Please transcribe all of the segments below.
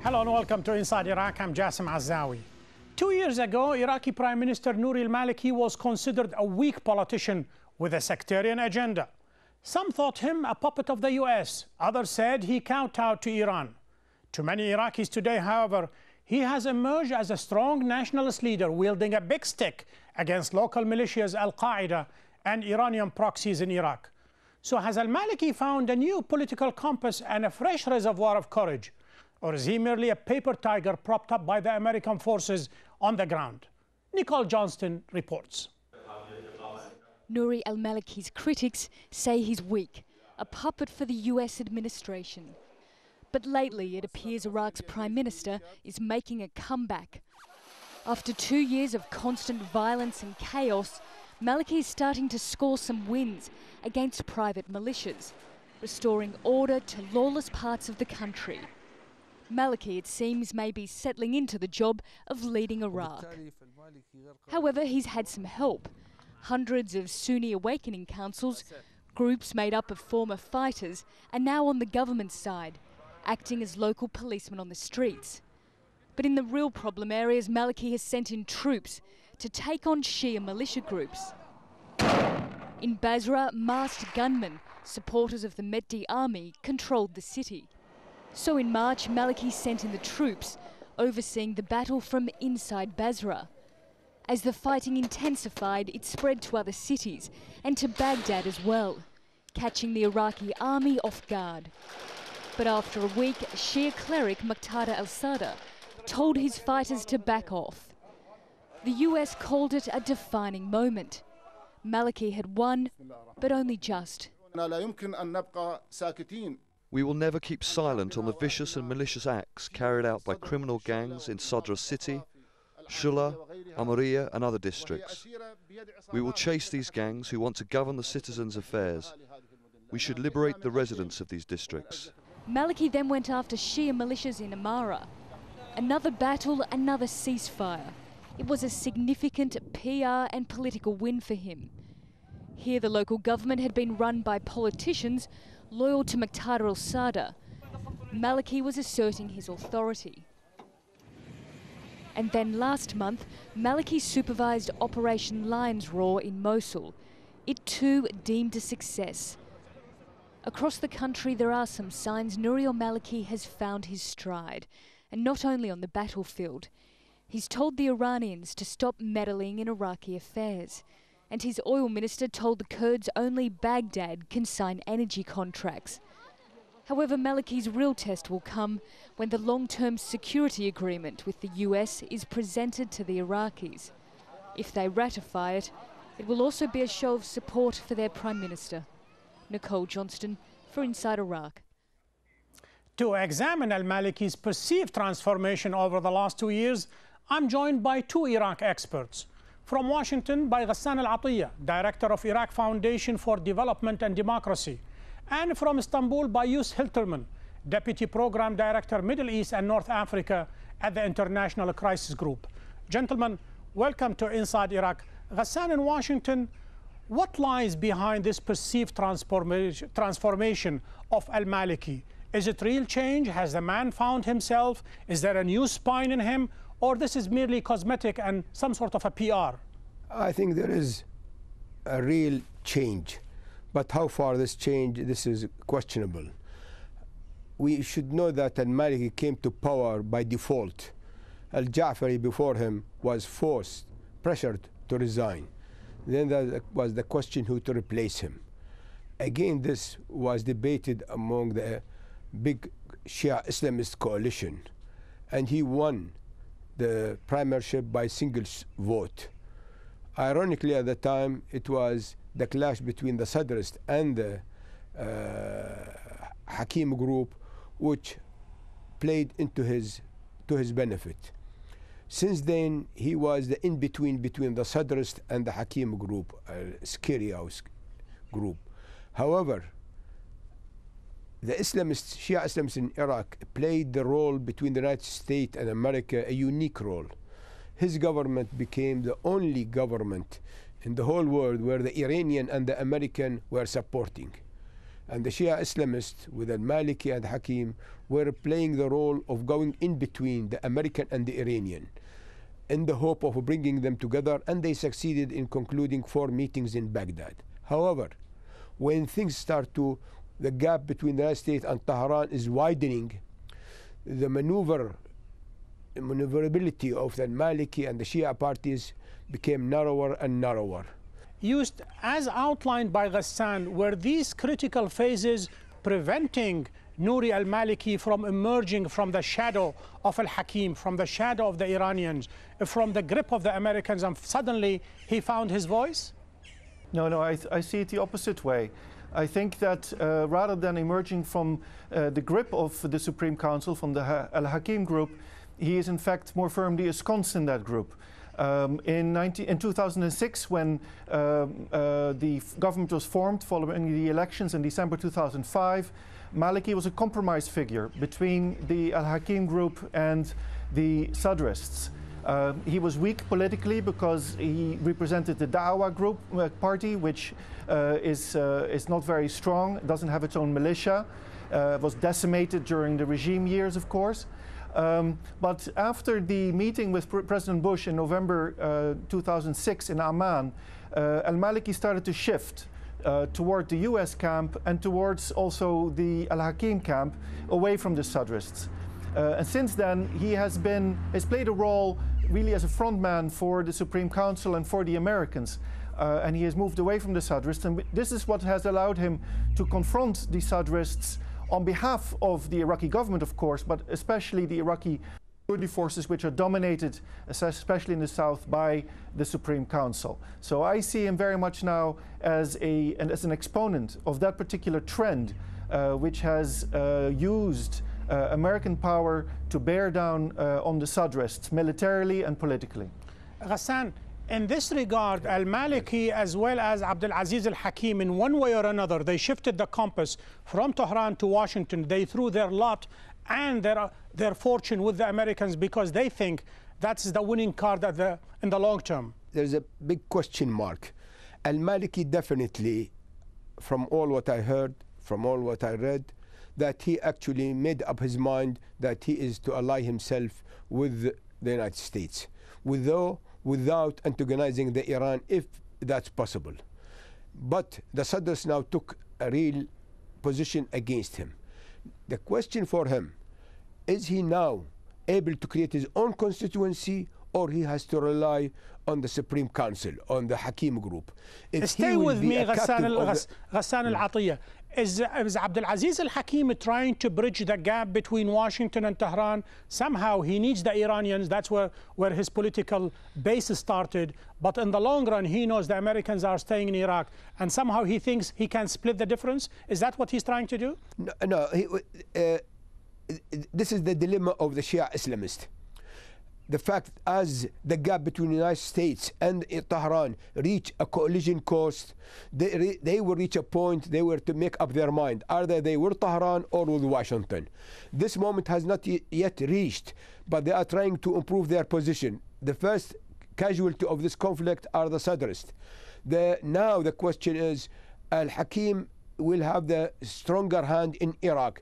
Hello and welcome to Inside Iraq. I'm Jassim Azzawi. 2 years ago, Iraqi Prime Minister Nuri al-Maliki was considered a weak politician with a sectarian agenda. Some thought him a puppet of the US. Others said he kowtowed to Iran. To many Iraqis today, however, he has emerged as a strong nationalist leader wielding a big stick against local militias, al-Qaeda, and Iranian proxies in Iraq. So has al-Maliki found a new political compass and a fresh reservoir of courage? Or is he merely a paper tiger propped up by the American forces on the ground? Nicole Johnston reports. Nuri al-Maliki's critics say he's weak, a puppet for the US administration. But lately it appears Iraq's Prime Minister is making a comeback. After 2 years of constant violence and chaos, Maliki is starting to score some wins against private militias, restoring order to lawless parts of the country. Maliki, it seems, may be settling into the job of leading Iraq. However, he's had some help. Hundreds of Sunni awakening councils, groups made up of former fighters, are now on the government side, acting as local policemen on the streets. But in the real problem areas, Maliki has sent in troops to take on Shia militia groups. In Basra, masked gunmen, supporters of the Mehdi army, controlled the city. So in March, Maliki sent in the troops, overseeing the battle from inside Basra. As the fighting intensified, it spread to other cities and to Baghdad as well, catching the Iraqi army off guard. But after a week, Shia cleric Muqtada al-Sadr told his fighters to back off. The US called it a defining moment. Maliki had won, but only just. We will never keep silent on the vicious and malicious acts carried out by criminal gangs in Sadr city, Shula, Amariya and other districts. We will chase these gangs who want to govern the citizens' affairs. We should liberate the residents of these districts. Maliki then went after Shia militias in Amara. Another battle, another ceasefire. It was a significant PR and political win for him. Here the local government had been run by politicians loyal to Muqtada al-Sadr. Maliki was asserting his authority. And then last month, Maliki supervised Operation Lion's Roar in Mosul. It too deemed a success. Across the country there are some signs Nuri al-Maliki has found his stride, and not only on the battlefield. He's told the Iranians to stop meddling in Iraqi affairs. And his oil minister told the Kurds only Baghdad can sign energy contracts. However, Maliki's real test will come when the long-term security agreement with the US is presented to the Iraqis. If they ratify it, it will also be a show of support for their Prime Minister. Nicole Johnston for Inside Iraq. To examine al-Maliki's perceived transformation over the last 2 years, I'm joined by two Iraq experts. From Washington, by Ghassan al-Atiyah, Director of Iraq Foundation for Development and Democracy. And from Istanbul, by Yus Hilterman, Deputy Program Director, Middle East and North Africa at the International Crisis Group. Gentlemen, welcome to Inside Iraq. Ghassan, in Washington, what lies behind this perceived transformation of al-Maliki? Is it real change? Has the man found himself? Is there a new spine in him? Or this is merely cosmetic and some sort of a PR? I think there is a real change. But how far this change, this is questionable. We should know that al-Maliki came to power by default. Al-Ja'fari before him was forced, pressured to resign. Then there was the question who to replace him. Again, this was debated among the big Shia Islamist coalition. And he won the primaryship by single vote. Ironically, at the time, it was the clash between the Sadrist and the Hakim group, which played into his benefit. Since then, he was the in-between between the Sadrist and the Hakim group, scary house group. However, the Shia Islamists in Iraq played the role between the United States and America, a unique role. His government became the only government in the whole world where the Iranian and the American were supporting. And the Shia Islamists with al-Maliki and Hakim were playing the role of going in between the American and the Iranian in the hope of bringing them together, and they succeeded in concluding 4 meetings in Baghdad. However, when things start to, the gap between the United States and Tehran is widening, the maneuverability of the Maliki and the Shia parties became narrower and narrower. Used as outlined by Ghassan, were these critical phases preventing Nuri al-Maliki from emerging from the shadow of al-Hakim, from the shadow of the Iranians, from the grip of the Americans, and suddenly he found his voice? No, I see it the opposite way. I think that rather than emerging from the grip of the Supreme Council, from the al-Hakim group, he is in fact more firmly ensconced in that group. In 2006, when the government was formed following the elections in December 2005, Maliki was a compromise figure between the al-Hakim group and the Sadrists. He was weak politically because he represented the Da'wah group party, which is not very strong, doesn't have its own militia, was decimated during the regime years, of course. But after the meeting with President Bush in November 2006 in Amman, al-Maliki started to shift toward the US camp and towards also the al-Hakim camp, away from the Sadrists. And since then, he has played a role really as a frontman for the Supreme Council and for the Americans. And he has moved away from the Sadrists. And this is what has allowed him to confront the Sadrists on behalf of the Iraqi government, of course, but especially the Iraqi security forces, which are dominated, especially in the south, by the Supreme Council. So I see him very much now as an exponent of that particular trend, which has used American power to bear down on the Sadrists militarily and politically. Ghassan, in this regard, al-Maliki as well as Abdul Aziz al-Hakim, in one way or another, they shifted the compass from Tehran to Washington. They threw their lot and their fortune with the Americans because they think that's the winning card in the long term. There's a big question mark. Al-Maliki definitely, from all what I heard, from all what I read, that he actually made up his mind that he is to ally himself with the United States, without antagonizing the Iran, if that's possible. But the Sadrs now took a real position against him. The question for him, is he now able to create his own constituency, or he has to rely on the Supreme Council, on the Hakim group? Stay with me, Ghassan al-Atiyah. Is Abdul Aziz al-Hakim trying to bridge the gap between Washington and Tehran? Somehow he needs the Iranians. That's where his political base started. But in the long run, he knows the Americans are staying in Iraq. And somehow he thinks he can split the difference. Is that what he's trying to do? No, this is the dilemma of the Shia Islamist. The fact as the gap between the United States and Tehran reach a collision course, they will reach a point they were to make up their mind. Either they were Tehran or with Washington. This moment has not yet reached, but they are trying to improve their position. The first casualty of this conflict are the Sadrists. Now the question is, al-Hakim will have the stronger hand in Iraq.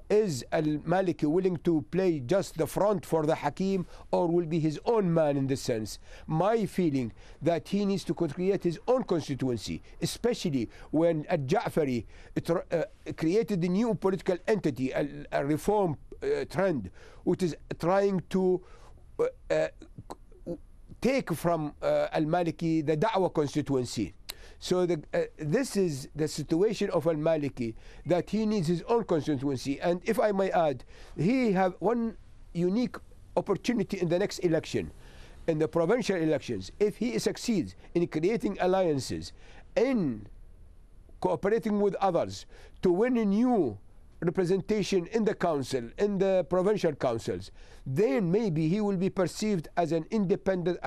Is al-Maliki willing to play just the front for the Hakim, or will be his own man in this sense? My feeling that he needs to create his own constituency, especially when al-Ja'fari created a new political entity, a reform trend, which is trying to take from al-Maliki the Da'wah constituency. So this is the situation of al-Maliki, that he needs his own constituency. And if I may add, he have one unique opportunity in the next election, in the provincial elections. If he succeeds in creating alliances, in cooperating with others to win a new representation in the council, in the provincial councils, then maybe he will be perceived as an independent,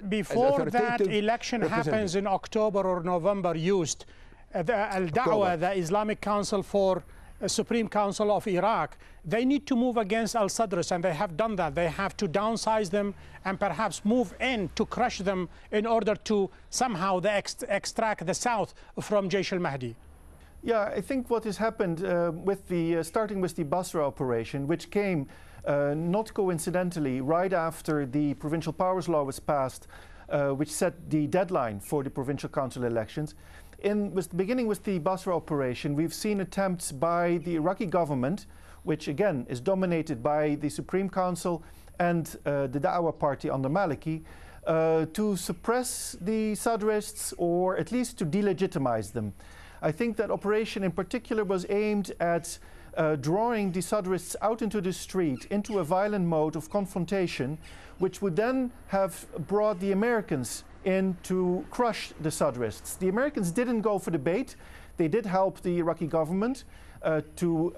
before that election happens in October or November, used the al-Da'wah, the Islamic Council for Supreme Council of Iraq, they need to move against al-Sadrs, and they have done that. They have to downsize them and perhaps move in to crush them in order to somehow extract the south from Jaish al-Mahdi. Yeah, I think what has happened with the starting with the Basra operation, which came not coincidentally right after the Provincial Powers Law was passed, which set the deadline for the provincial council elections. Beginning with the Basra operation, we've seen attempts by the Iraqi government, which again is dominated by the Supreme Council and the Da'wah party under Maliki, to suppress the Sadrists or at least to delegitimize them. I think that operation in particular was aimed at drawing the Sadrists out into the street, into a violent mode of confrontation, which would then have brought the Americans in to crush the Sadrists. The Americans didn't go for the bait. They did help the Iraqi government to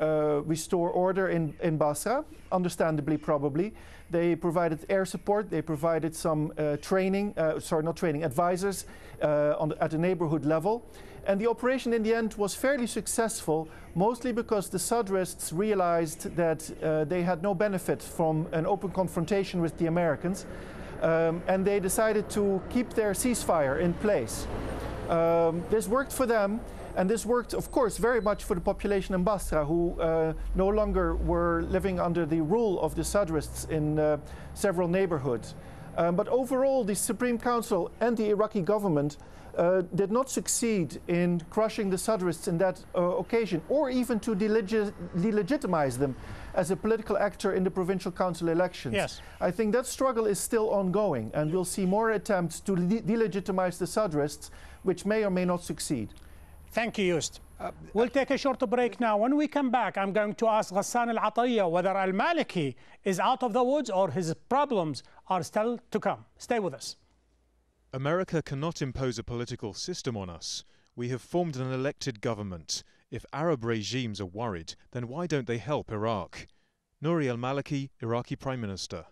restore order in Basra, understandably probably. They provided air support, they provided some advisors at the neighborhood level. And the operation in the end was fairly successful, mostly because the Sadrists realized that they had no benefit from an open confrontation with the Americans, and they decided to keep their ceasefire in place. This worked for them, and this worked, of course, very much for the population in Basra, who no longer were living under the rule of the Sadrists in several neighborhoods. But overall, the Supreme Council and the Iraqi government did not succeed in crushing the Sadrists in that occasion, or even to delegitimize them as a political actor in the provincial council elections. Yes. I think that struggle is still ongoing, and we'll see more attempts to delegitimize the Sadrists, which may or may not succeed. Thank you, Joost. We'll take a short break now. When we come back, I'm going to ask Ghassan al-Atiyya whether al-Maliki is out of the woods or his problems are still to come. Stay with us. America cannot impose a political system on us. We have formed an elected government. If Arab regimes are worried, then why don't they help Iraq? Nuri al-Maliki, Iraqi Prime Minister.